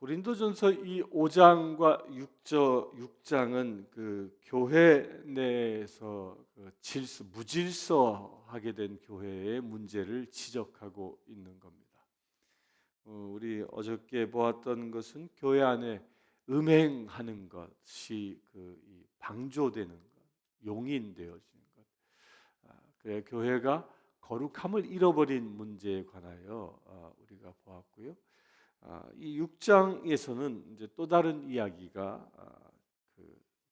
고린도전서 이 5장과 6장은 그 교회 내에서 그 무질서하게 된 교회의 문제를 지적하고 있는 겁니다. 우리 어저께 보았던 것은 교회 안에 음행하는 것이 이 방조되는 것, 용인되어지는 것. 그래 교회가 거룩함을 잃어버린 문제에 관하여 우리가 보았고요. 이 6장에서는 이제 또 다른 이야기가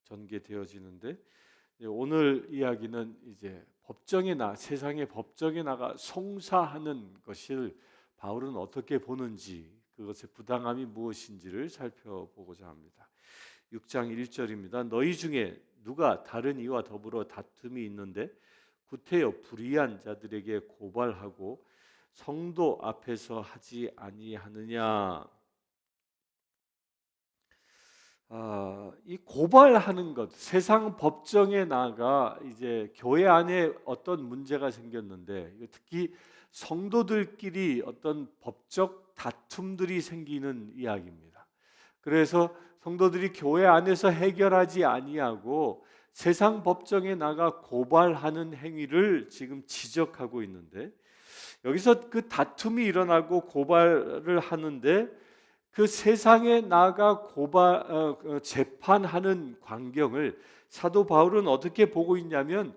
전개되어지는데, 오늘 이야기는 이제 세상의 법정에 나가 송사하는 것을 바울은 어떻게 보는지, 그것의 부당함이 무엇인지를 살펴보고자 합니다. 6장 1절입니다. 너희 중에 누가 다른 이와 더불어 다툼이 있는데 구태여 불의한 자들에게 고발하고 성도 앞에서 하지 아니하느냐. 이 고발하는 것, 세상 법정에 나가 이제 교회 안에 어떤 문제가 생겼는데, 특히 성도들끼리 어떤 법적 다툼들이 생기는 이야기입니다. 그래서 성도들이 교회 안에서 해결하지 아니하고 세상 법정에 나가 고발하는 행위를 지금 지적하고 있는데, 여기서 그 다툼이 일어나고 고발을 하는데 그 세상에 나가 재판하는 광경을 사도 바울은 어떻게 보고 있냐면,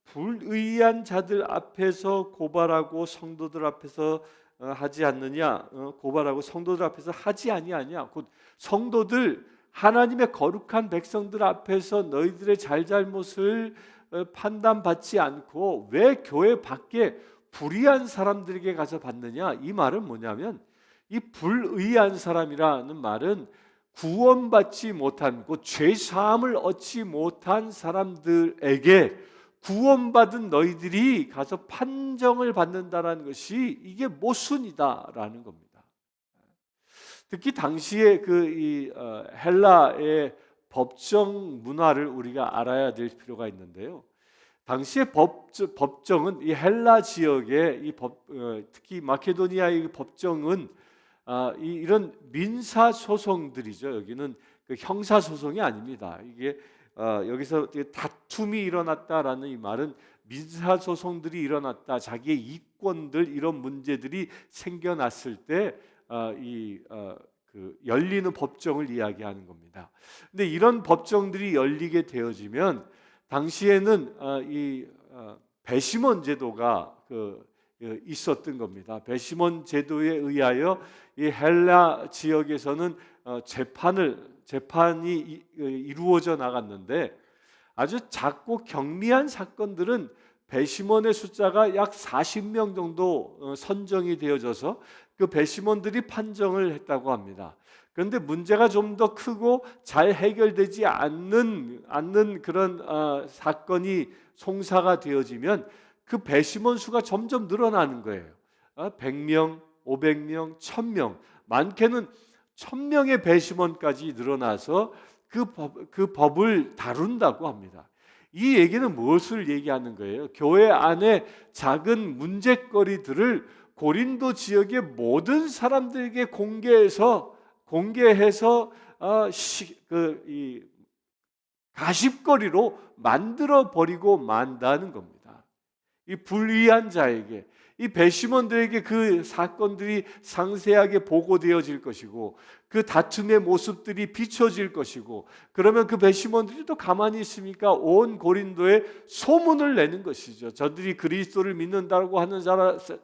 불의한 자들 앞에서 고발하고 성도들 앞에서 하지 않느냐, 고발하고 성도들 앞에서 하지 아니하냐, 곧 성도들, 하나님의 거룩한 백성들 앞에서 너희들의 잘잘못을 판단받지 않고 왜 교회 밖에 불의한 사람들에게 가서 받느냐. 이 말은 뭐냐면, 이 불의한 사람이라는 말은 구원받지 못한, 죄 사함을 얻지 못한 사람들에게 구원받은 너희들이 가서 판정을 받는다라는 것이, 이게 모순이다라는 겁니다. 특히 당시에 헬라의 법정 문화를 우리가 알아야 될 필요가 있는데요. 당시의 법정은 이 헬라 지역의 특히 마케도니아의 법정은 이런 민사 소송들이죠. 여기는 그 형사 소송이 아닙니다. 이게 여기서 다툼이 일어났다라는 이 말은 민사 소송들이 일어났다, 자기의 이권들, 이런 문제들이 생겨났을 때 열리는 법정을 이야기하는 겁니다. 근데 이런 법정들이 열리게 되어지면 당시에는 배심원 제도가 있었던 겁니다. 배심원 제도에 의하여 이 헬라 지역에서는 재판이 이루어져 나갔는데, 아주 작고 경미한 사건들은 배심원의 숫자가 약 40명 정도 선정이 되어져서 그 배심원들이 판정을 했다고 합니다. 그런데 문제가 좀 더 크고 잘 해결되지 않는 그런 사건이 송사가 되어지면 그 배심원 수가 점점 늘어나는 거예요. 100명, 500명, 1000명, 많게는 1000명의 배심원까지 늘어나서 그 법을 다룬다고 합니다. 이 얘기는 무엇을 얘기하는 거예요? 교회 안에 작은 문제거리들을 고린도 지역의 모든 사람들에게 공개해서 가십거리로 만들어 버리고 만다는 겁니다. 이 불의한 자에게, 이 배심원들에게 그 사건들이 상세하게 보고되어질 것이고, 그 다툼의 모습들이 비춰질 것이고, 그러면 그 배심원들이 또 가만히 있습니까? 온 고린도에 소문을 내는 것이죠. 저들이 그리스도를 믿는다고 하는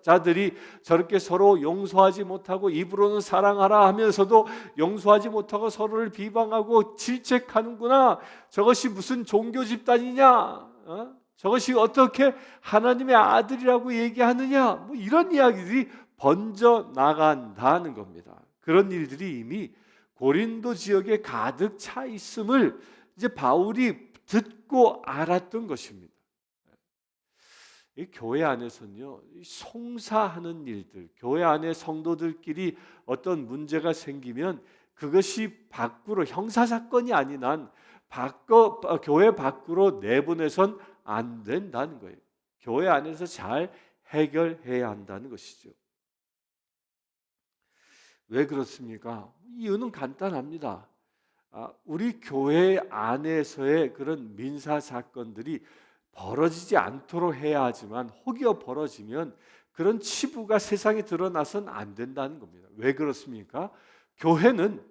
자들이 저렇게 서로 용서하지 못하고, 입으로는 사랑하라 하면서도 용서하지 못하고 서로를 비방하고 질책하는구나. 저것이 무슨 종교 집단이냐? 저것이 어떻게 하나님의 아들이라고 얘기하느냐, 이런 이야기들이 번져 나간다는 겁니다. 그런 일들이 이미 고린도 지역에 가득 차 있음을 이제 바울이 듣고 알았던 것입니다. 이 교회 안에서는요, 송사하는 일들, 교회 안에 성도들끼리 어떤 문제가 생기면 그것이 밖으로, 형사 사건이 아닌 한 교회 밖으로 내보내선 안 된다는 거예요. 교회 안에서 잘 해결해야 한다는 것이죠. 왜 그렇습니까? 이유는 간단합니다. 우리 교회 안에서의 그런 민사 사건들이 벌어지지 않도록 해야 하지만 혹여 벌어지면 그런 치부가 세상에 드러나서는 안 된다는 겁니다. 왜 그렇습니까? 교회는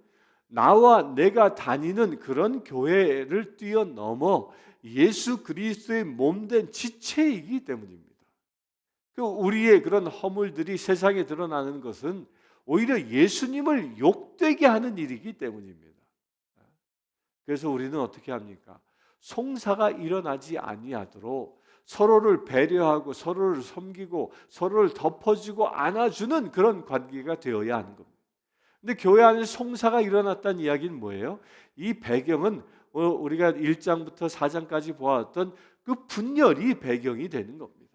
나와 내가 다니는 그런 교회를 뛰어넘어 예수 그리스도의 몸된 지체이기 때문입니다. 우리의 그런 허물들이 세상에 드러나는 것은 오히려 예수님을 욕되게 하는 일이기 때문입니다. 그래서 우리는 어떻게 합니까? 송사가 일어나지 아니하도록 서로를 배려하고 서로를 섬기고 서로를 덮어주고 안아주는 그런 관계가 되어야 하는 겁니다. 근데 교회 안에 송사가 일어났다는 이야기는 뭐예요? 이 배경은 우리가 1장부터 4장까지 보았던 그 분열이 배경이 되는 겁니다.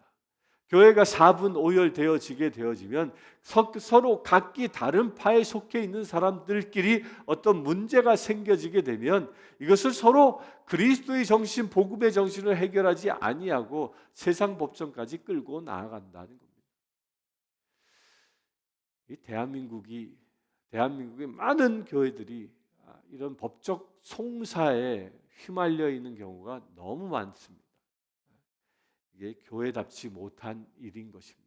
교회가 4분 5열 되어지면 서로 각기 다른 파에 속해 있는 사람들끼리 어떤 문제가 생겨지게 되면 이것을 서로 그리스도의 정신, 복음의 정신을 해결하지 아니하고 세상 법정까지 끌고 나아간다는 겁니다. 이 대한민국의 많은 교회들이 이런 법적 송사에 휘말려 있는 경우가 너무 많습니다. 이게 교회답지 못한 일인 것입니다.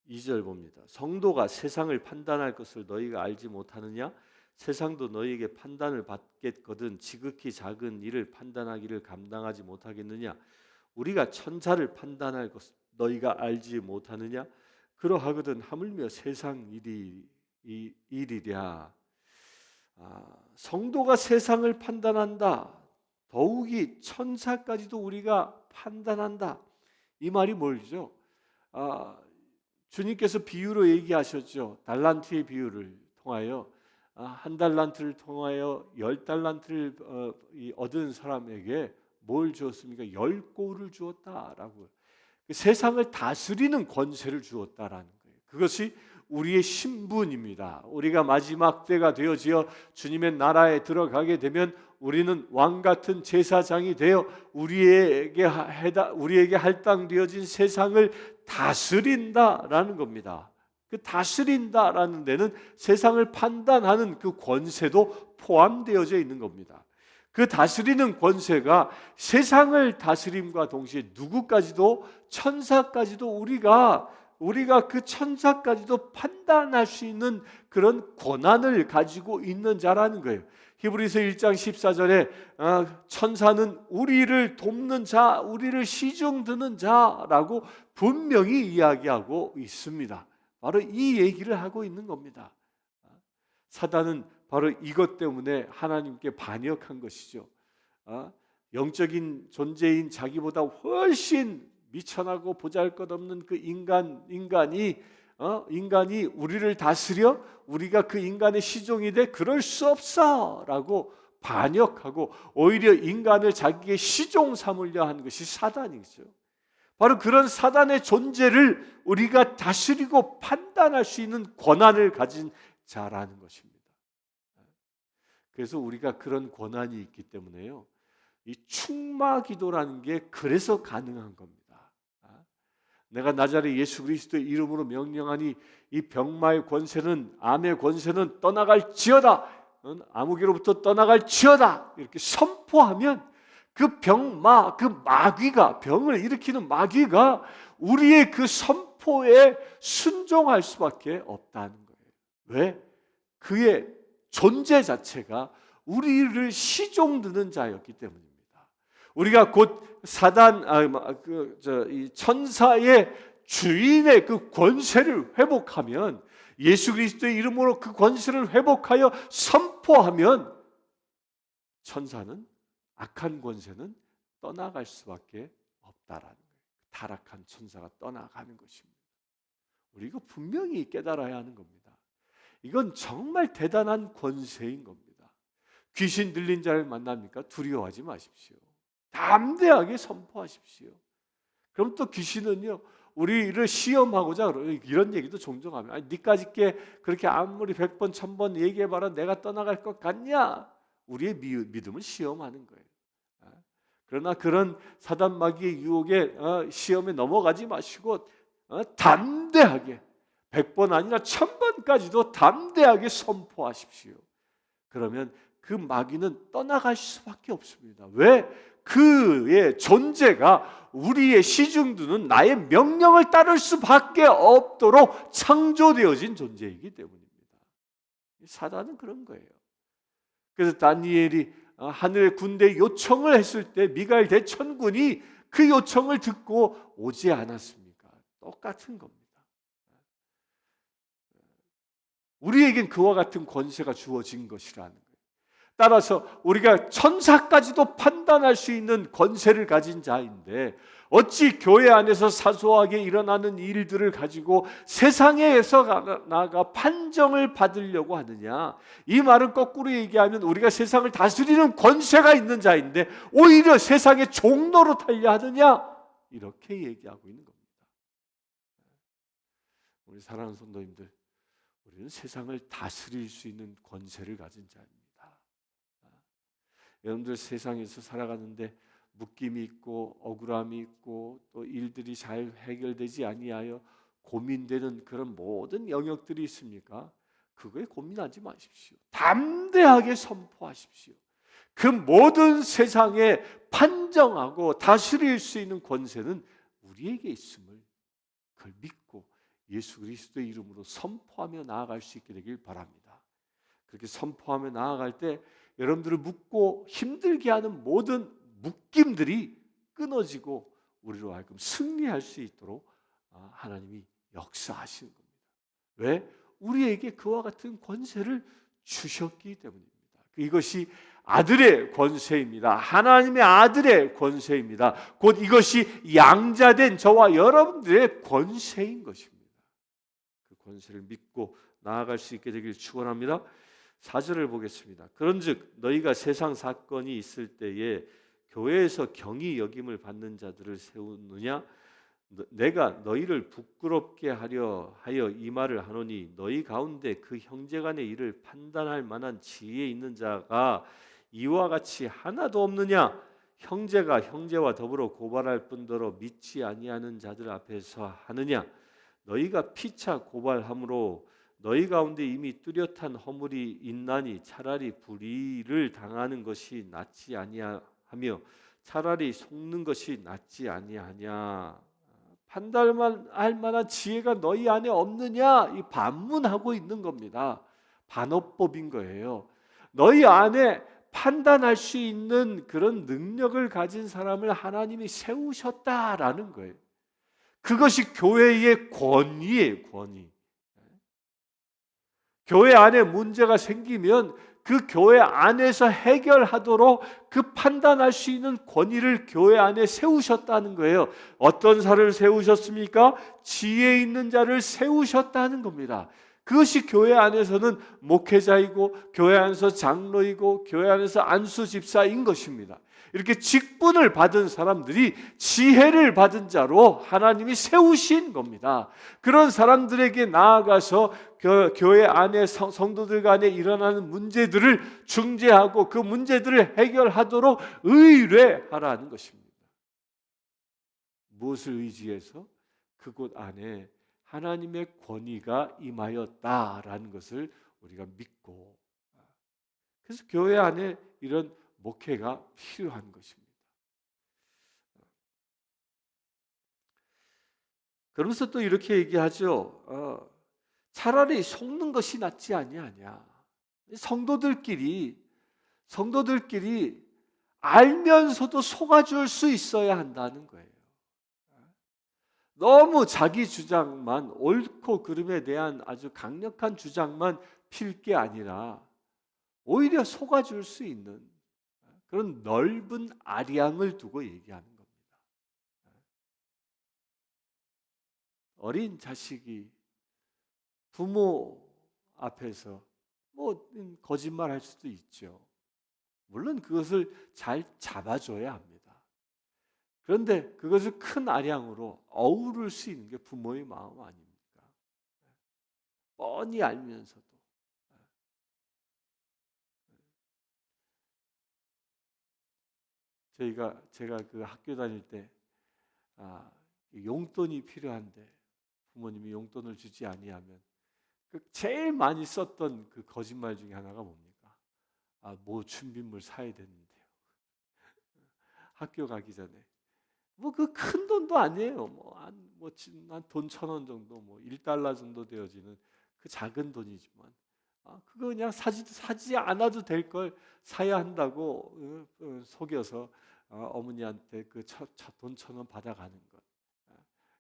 2절 봅니다. 성도가 세상을 판단할 것을 너희가 알지 못하느냐? 세상도 너희에게 판단을 받겠거든 지극히 작은 일을 판단하기를 감당하지 못하겠느냐? 우리가 천사를 판단할 것을 너희가 알지 못하느냐? 그러하거든 하물며 세상 일이랴. 성도가 세상을 판단한다. 더욱이 천사까지도 우리가 판단한다. 이 말이 뭘죠? 주님께서 비유로 얘기하셨죠. 달란트의 비유를 통하여 한 달란트를 통하여 10달란트를 얻은 사람에게 뭘 주었습니까? 10고를 주었다라고. 세상을 다스리는 권세를 주었다라는 거예요. 그것이 우리의 신분입니다. 우리가 마지막 때가 되어지어 주님의 나라에 들어가게 되면 우리는 왕 같은 제사장이 되어 우리에게 할당되어진 세상을 다스린다라는 겁니다. 그 다스린다라는 데는 세상을 판단하는 그 권세도 포함되어져 있는 겁니다. 그 다스리는 권세가 세상을 다스림과 동시에 누구까지도 천사까지도 우리가 그 천사까지도 판단할 수 있는 그런 권한을 가지고 있는 자라는 거예요. 히브리서 1장 14절에 천사는 우리를 돕는 자, 우리를 시중드는 자라고 분명히 이야기하고 있습니다. 바로 이 얘기를 하고 있는 겁니다. 사단은 바로 이것 때문에 하나님께 반역한 것이죠. 영적인 존재인 자기보다 훨씬 미천하고 보잘것없는 그 인간이 우리를 다스려 우리가 그 인간의 시종이 돼 그럴 수 없어라고 반역하고 오히려 인간을 자기의 시종 삼으려 하는 것이 사단이죠. 바로 그런 사단의 존재를 우리가 다스리고 판단할 수 있는 권한을 가진 자라는 것입니다. 그래서 우리가 그런 권한이 있기 때문에요. 이 충마기도라는 게 그래서 가능한 겁니다. 내가 나자렛 예수 그리스도의 이름으로 명령하니 이 병마의 권세는 암의 권세는 떠나갈지어다. 아무개로부터 떠나갈지어다. 이렇게 선포하면 그 병마, 그 마귀가 병을 일으키는 마귀가 우리의 그 선포에 순종할 수밖에 없다는 거예요. 왜? 그의 존재 자체가 우리를 시종드는 자였기 때문입니다. 우리가 곧 사단, 이 천사의 주인의 그 권세를 회복하면 예수 그리스도의 이름으로 그 권세를 회복하여 선포하면 천사는 악한 권세는 떠나갈 수밖에 없다라는 거예요. 타락한 천사가 떠나가는 것입니다. 우리가 분명히 깨달아야 하는 겁니다. 이건 정말 대단한 권세인 겁니다. 귀신 들린 자를 만납니까? 두려워하지 마십시오. 담대하게 선포하십시오. 그럼 또 귀신은요 우리를 시험하고자 이런 얘기도 종종 하면 아니 니까짓게 그렇게 아무리 100번 1000번 얘기해봐라 내가 떠나갈 것 같냐? 우리의 믿음을 시험하는 거예요. 그러나 그런 사단 마귀의 유혹에 시험에 넘어가지 마시고 담대하게 100번 아니라 1000번까지도 담대하게 선포하십시오. 그러면 그 마귀는 떠나갈 수밖에 없습니다. 왜? 그의 존재가 우리의 시중두는 나의 명령을 따를 수밖에 없도록 창조되어진 존재이기 때문입니다. 사단은 그런 거예요. 그래서 다니엘이 하늘의 군대 요청을 했을 때 미가엘 대천군이 그 요청을 듣고 오지 않았습니까? 똑같은 겁니다. 우리에겐 그와 같은 권세가 주어진 것이라는 거예요. 따라서 우리가 천사까지도 판단할 수 있는 권세를 가진 자인데 어찌 교회 안에서 사소하게 일어나는 일들을 가지고 세상에서 나아가 판정을 받으려고 하느냐? 이 말은 거꾸로 얘기하면 우리가 세상을 다스리는 권세가 있는 자인데 오히려 세상의 종로로 타려 하느냐? 이렇게 얘기하고 있는 겁니다. 우리 사랑하는 성도님들, 우리는 세상을 다스릴 수 있는 권세를 가진 자입니다. 여러분들 세상에서 살아가는데 묶임이 있고 억울함이 있고 또 일들이 잘 해결되지 아니하여 고민되는 그런 모든 영역들이 있습니까? 그거에 고민하지 마십시오. 담대하게 선포하십시오. 그 모든 세상에 판정하고 다스릴 수 있는 권세는 우리에게 있음을 그걸 믿고 예수 그리스도의 이름으로 선포하며 나아갈 수 있게 되길 바랍니다. 그렇게 선포하며 나아갈 때 여러분들을 묶고 힘들게 하는 모든 묶임들이 끊어지고 우리로 하여금 승리할 수 있도록 하나님이 역사하시는 겁니다. 왜? 우리에게 그와 같은 권세를 주셨기 때문입니다. 이것이 아들의 권세입니다. 하나님의 아들의 권세입니다. 곧 이것이 양자된 저와 여러분들의 권세인 것입니다. 그 권세를 믿고 나아갈 수 있게 되길 축원합니다. 4절을 보겠습니다. 그런즉 너희가 세상 사건이 있을 때에 교회에서 경히 여김을 받는 자들을 세우느냐? 내가 너희를 부끄럽게 하려 하여 이 말을 하노니 너희 가운데 그 형제간의 일을 판단할 만한 지혜 있는 자가 이와 같이 하나도 없느냐? 형제가 형제와 더불어 고발할 뿐더러 믿지 아니하는 자들 앞에서 하느냐? 너희가 피차 고발함으로 너희 가운데 이미 뚜렷한 허물이 있나니 차라리 불의를 당하는 것이 낫지 아니하며 차라리 속는 것이 낫지 아니하냐. 판단할 만한 지혜가 너희 안에 없느냐? 이 반문하고 있는 겁니다. 반어법인 거예요. 너희 안에 판단할 수 있는 그런 능력을 가진 사람을 하나님이 세우셨다라는 거예요. 그것이 교회의 권위예요, 권위. 교회 안에 문제가 생기면 그 교회 안에서 해결하도록 그 판단할 수 있는 권위를 교회 안에 세우셨다는 거예요. 어떤 자를 세우셨습니까? 지혜 있는 자를 세우셨다는 겁니다. 그것이 교회 안에서는 목회자이고 교회 안에서 장로이고 교회 안에서 안수 집사인 것입니다. 이렇게 직분을 받은 사람들이 지혜를 받은 자로 하나님이 세우신 겁니다. 그런 사람들에게 나아가서 교회 안에 성도들 간에 일어나는 문제들을 중재하고 그 문제들을 해결하도록 의뢰하라는 것입니다. 무엇을 의지해서? 그곳 안에 하나님의 권위가 임하였다라는 것을 우리가 믿고, 그래서 교회 안에 이런 목회가 필요한 것입니다. 그러면서 또 이렇게 얘기하죠. 차라리 속는 것이 낫지 아니하냐. 성도들끼리 알면서도 속아줄 수 있어야 한다는 거예요. 너무 자기 주장만, 옳고 그름에 대한 아주 강력한 주장만 필 게 아니라 오히려 속아줄 수 있는 그런 넓은 아량을 두고 얘기하는 겁니다. 어린 자식이 부모 앞에서 거짓말 할 수도 있죠. 물론 그것을 잘 잡아줘야 합니다. 그런데 그것을 큰 아량으로 어우를 수 있는 게 부모의 마음 아닙니까? 뻔히 알면서도. 제가 그 학교 다닐 때 용돈이 필요한데 부모님이 용돈을 주지 아니하면 그 제일 많이 썼던 그 거짓말 중에 하나가 뭡니까? 뭐 준비물 사야 되는데요. 학교 가기 전에 뭐 그 큰 돈도 아니에요. 뭐한돈 1,000원 정도, 뭐 1달러 정도 되어지는 그 작은 돈이지만 그거 그냥 사지 않아도 될 걸 사야 한다고 속여서 어머니한테 그 돈 1,000원 받아가는 것.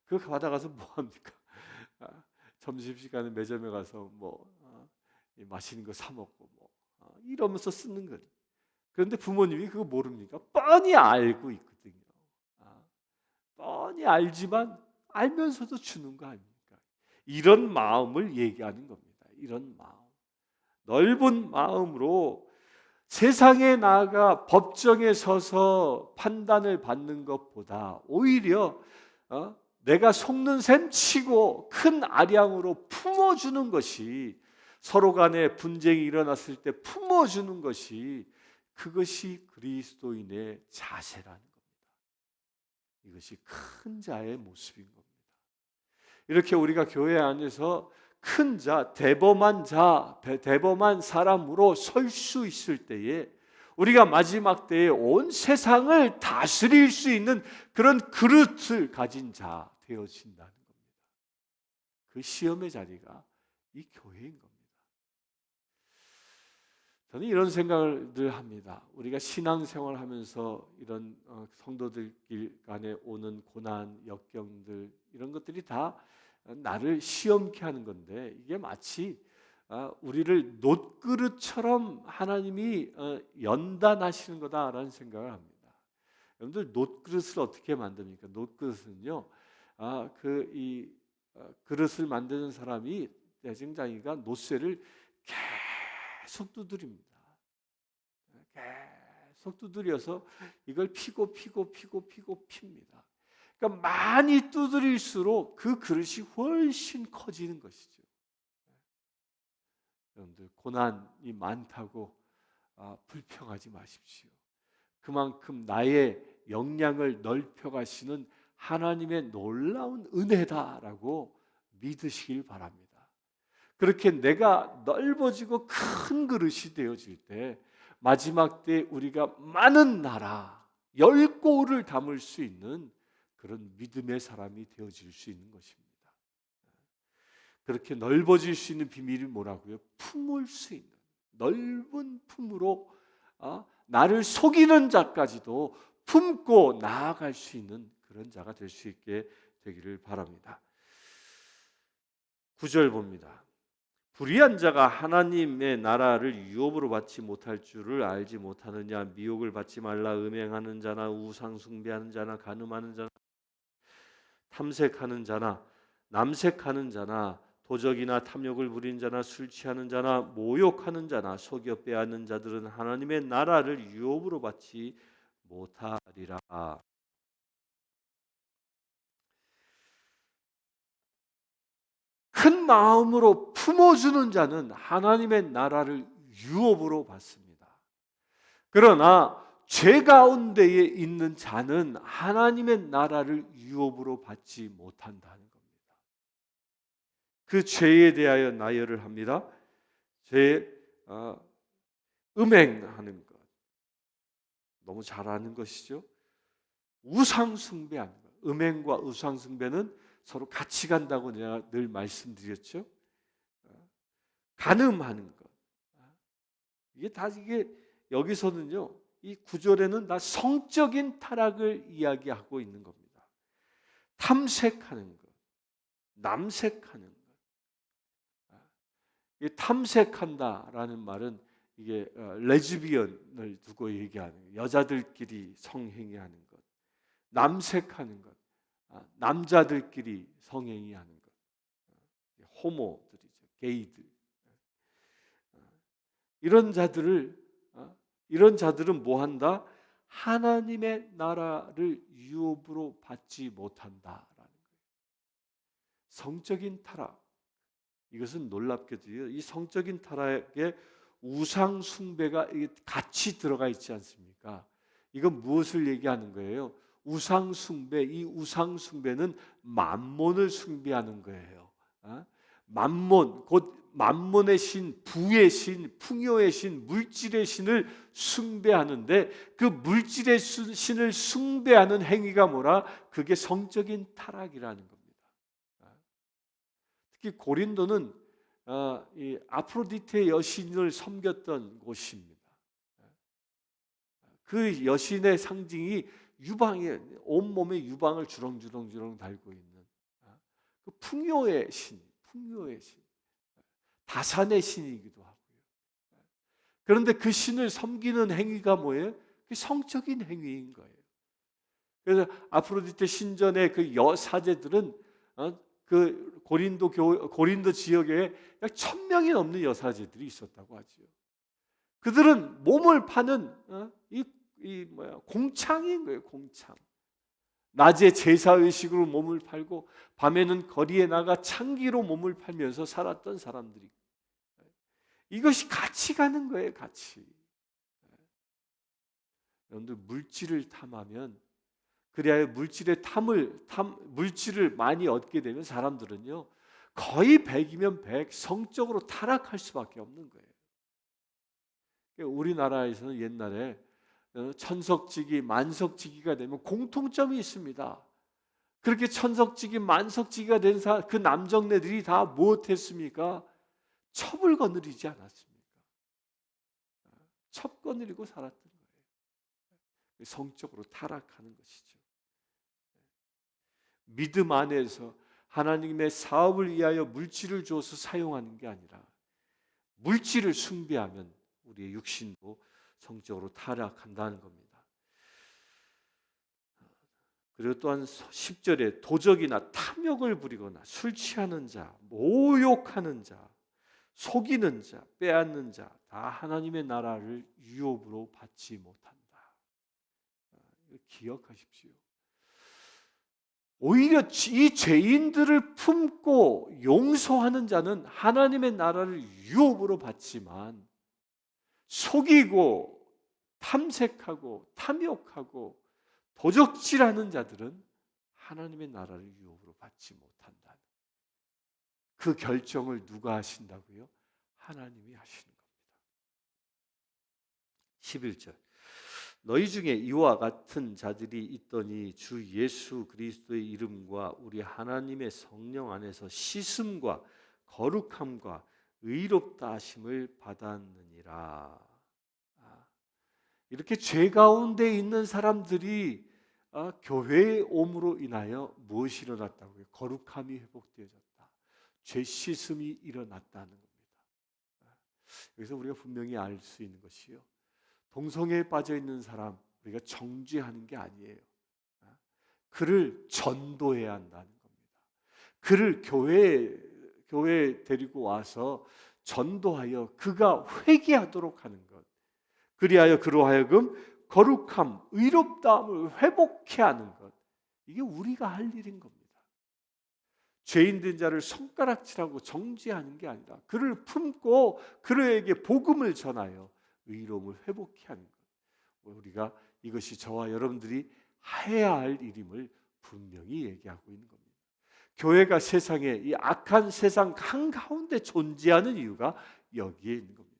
그거 받아가서 뭐 합니까? 점심시간에 매점에 가서 맛있는 거 사 먹고 이러면서 쓰는 거예요. 그런데 부모님이 그거 모릅니까? 뻔히 알고 있거든요. 뻔히 알지만 알면서도 주는 거 아닙니까? 이런 마음을 얘기하는 겁니다. 이런 마음. 넓은 마음으로 세상에 나아가 법정에 서서 판단을 받는 것보다 오히려 내가 속는 셈 치고 큰 아량으로 품어주는 것이, 서로 간에 분쟁이 일어났을 때 품어주는 것이, 그것이 그리스도인의 자세라는 겁니다. 이것이 큰 자의 모습인 겁니다. 이렇게 우리가 교회 안에서 큰 자, 대범한 사람으로 설 수 있을 때에 우리가 마지막 때에 온 세상을 다스릴 수 있는 그런 그릇을 가진 자 되어진다는 겁니다. 그 시험의 자리가 이 교회인 겁니다. 저는 이런 생각을 늘 합니다. 우리가 신앙생활 하면서 이런 성도들끼리 간에 오는 고난, 역경들, 이런 것들이 다 나를 시험케 하는 건데, 이게 마치 우리를 놋그릇처럼 하나님이 연단하시는 거다라는 생각을 합니다. 여러분들 놋그릇을 어떻게 만듭니까? 놋그릇은요, 그릇을 만드는 사람이, 대쟁장이가 놋쇠를 계속 두드립니다. 계속 두드려서 이걸 피고 핍니다. 그러니까 많이 두드릴수록 그 그릇이 훨씬 커지는 것이죠. 여러분들 고난이 많다고 불평하지 마십시오. 그만큼 나의 역량을 넓혀가시는 하나님의 놀라운 은혜다라고 믿으시길 바랍니다. 그렇게 내가 넓어지고 큰 그릇이 되어질 때 마지막 때 우리가 많은 나라, 10고을을 담을 수 있는 그런 믿음의 사람이 되어질 수 있는 것입니다. 그렇게 넓어질 수 있는 비밀이 뭐라고요? 품을 수 있는, 넓은 품으로 나를 속이는 자까지도 품고 나아갈 수 있는 그런 자가 될 수 있게 되기를 바랍니다. 9절 봅니다. 불의한 자가 하나님의 나라를 유업으로 받지 못할 줄을 알지 못하느냐. 미혹을 받지 말라. 음행하는 자나 우상 숭배하는 자나 간음하는 자나 탐색하는 자나 남색하는 자나 도적이나 탐욕을 부리는 자나 술 취하는 자나 모욕하는 자나 속여 빼앗는 자들은 하나님의 나라를 유업으로 받지 못하리라. 큰 마음으로 품어주는 자는 하나님의 나라를 유업으로 받습니다. 그러나 죄 가운데에 있는 자는 하나님의 나라를 유업으로 받지 못한다는 겁니다. 그 죄에 대하여 나열을 합니다. 음행하는 것, 너무 잘 아는 것이죠. 우상 숭배하는 것, 음행과 우상 숭배는 서로 같이 간다고 내가 늘 말씀드렸죠. 간음하는 것, 이게 여기서는요, 이 9절에는 다 성적인 타락을 이야기하고 있는 겁니다. 탐색하는 것, 남색하는 것. 이 탐색한다라는 말은 이게 레즈비언을 두고 얘기하는 거예요. 여자들끼리 성행위 하는 것. 남색하는 것, 남자들끼리 성행위 하는 것. 호모들이죠, 게이들. 이런 자들은 뭐 한다? 하나님의 나라를 유업으로 받지 못한다라는 거예요. 성적인 타락. 이것은 놀랍게도요, 이 성적인 타락에 우상 숭배가 같이 들어가 있지 않습니까? 이건 무엇을 얘기하는 거예요? 우상 숭배, 이 우상 숭배는 만몬을 숭배하는 거예요. 만몬, 곧 만몬의 신, 부의 신, 풍요의 신, 물질의 신을 숭배하는데 그 물질의 신을 숭배하는 행위가 뭐라? 그게 성적인 타락이라는 겁니다. 특히 고린도는 이 아프로디테 여신을 섬겼던 곳입니다. 그 여신의 상징이 유방에 온몸에 유방을 주렁주렁 달고 있는 그 풍요의 신, 다산의 신이기도 하고요. 그런데 그 신을 섬기는 행위가 뭐예요? 그 성적인 행위인 거예요. 그래서 아프로디테 신전의 그 여사제들은 그 고린도 지역에 약 1,000명이 넘는 여사제들이 있었다고 하죠. 그들은 몸을 파는 공창인 거예요, 공창. 낮에 제사 의식으로 몸을 팔고 밤에는 거리에 나가 창기로 몸을 팔면서 살았던 사람들이. 이것이 같이 가는 거예요, 같이. 여러분들 물질을 탐하면, 그래야 물질을 많이 얻게 되면 사람들은요 거의 100이면 100 성적으로 타락할 수밖에 없는 거예요. 우리나라에서는 옛날에 천석지기, 만석지기가 되면 공통점이 있습니다. 그렇게 천석지기, 만석지기가 된 그 남정네들이 다 무엇했습니까? 첩을 거느리지 않았습니까? 첩 거느리고 살았던 거예요. 성적으로 타락하는 것이죠. 믿음 안에서 하나님의 사업을 위하여 물질을 주어서 사용하는 게 아니라 물질을 숭배하면 우리의 육신도 성적으로 타락한다는 겁니다. 그리고 또한 10절에 도적이나 탐욕을 부리거나 술 취하는 자, 모욕하는 자, 속이는 자, 빼앗는 자 다 하나님의 나라를 유업으로 받지 못한다. 기억하십시오. 오히려 이 죄인들을 품고 용서하는 자는 하나님의 나라를 유업으로 받지만 속이고 탐색하고 탐욕하고 도적질하는 자들은 하나님의 나라를 유업으로 받지 못한다. 그 결정을 누가 하신다고요? 하나님이 하시는 겁니다. 11절 너희 중에 이와 같은 자들이 있더니 주 예수 그리스도의 이름과 우리 하나님의 성령 안에서 씻음과 거룩함과 의롭다 하심을 받았느니라. 이렇게 죄 가운데 있는 사람들이 교회에 옴으로 인하여 무엇이 일어났다고요? 거룩함이 회복되어졌다. 죄 씻음이 일어났다는 겁니다. 여기서 우리가 분명히 알 수 있는 것이요, 동성애에 빠져 있는 사람 우리가 정죄하는 게 아니에요. 그를 전도해야 한다는 겁니다. 그를 교회에 데리고 와서 전도하여 그가 회개하도록 하는 것. 그리하여 그로 하여금 거룩함, 의롭다함을 회복해 하는 것. 이게 우리가 할 일인 겁니다. 죄인된 자를 손가락질하고 정죄하는 게 아니라 그를 품고 그에게 복음을 전하여 의로움을 회복해 하는 것. 우리가 이것이 저와 여러분들이 해야 할 일임을 분명히 얘기하고 있는 겁니다. 교회가 세상에, 이 악한 세상 한가운데 존재하는 이유가 여기에 있는 겁니다.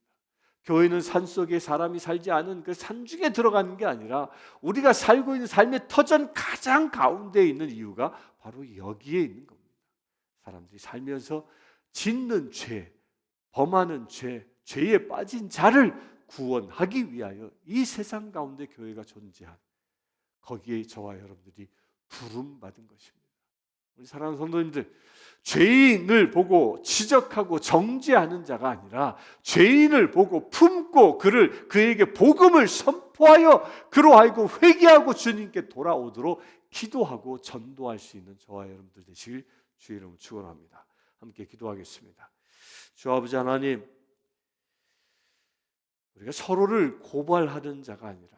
교회는 산속에 사람이 살지 않은 그 산중에 들어가는 게 아니라 우리가 살고 있는 삶의 터전 가장 가운데 있는 이유가 바로 여기에 있는 겁니다. 사람들이 살면서 짓는 죄, 범하는 죄, 죄에 빠진 자를 구원하기 위하여 이 세상 가운데 교회가 존재한, 거기에 저와 여러분들이 부름받은 것입니다. 우리 사랑하는 성도님들, 죄인을 보고 지적하고 정죄하는 자가 아니라 죄인을 보고 품고 그에게 복음을 선포하여 그로 하여금 회개하고 주님께 돌아오도록 기도하고 전도할 수 있는 저와 여러분들 되시길 주의 이름으로 축원합니다. 함께 기도하겠습니다. 주 아버지 하나님, 우리가 서로를 고발하는 자가 아니라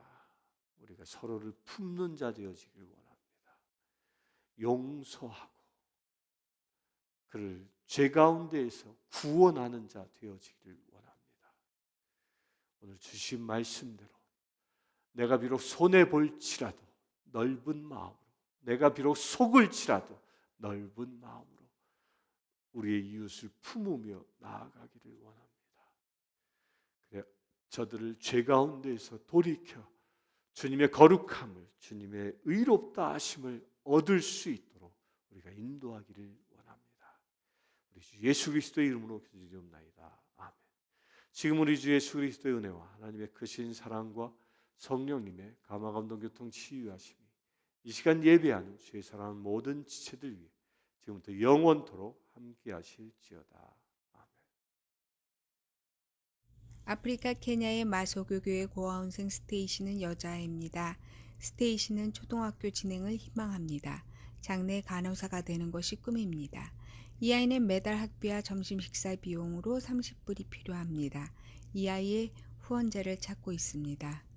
우리가 서로를 품는 자 되어지길 원합니다. 용서하고 그를 죄 가운데에서 구원하는 자 되어지기를 원합니다. 오늘 주신 말씀대로 내가 비록 손해 볼지라도 넓은 마음으로, 내가 비록 속을 치라도 넓은 마음으로 우리의 이웃을 품으며 나아가기를 원합니다. 그래, 저들을 죄 가운데에서 돌이켜 주님의 거룩함을, 주님의 의롭다 하심을 얻을 수 있도록 우리가 인도하기를 원합니다. 우리 주 예수 그리스도의 이름으로 기도드리옵나이다. 아멘. 지금 우리 주 예수 그리스도의 은혜와 하나님의 크신 사랑과 성령님의 감화감동 교통 치유하심이 이 시간 예배하는 주의 사랑하는 모든 지체들 위해 지금부터 영원토록 함께 하실지어다. 아멘. 아프리카 케냐의 마소교교의 고아원생 스테이시는 여자아이입니다. 스테이시는 초등학교 진행을 희망합니다. 장래 간호사가 되는 것이 꿈입니다. 이 아이는 매달 학비와 점심 식사 비용으로 30불이 필요합니다. 이 아이의 후원자를 찾고 있습니다.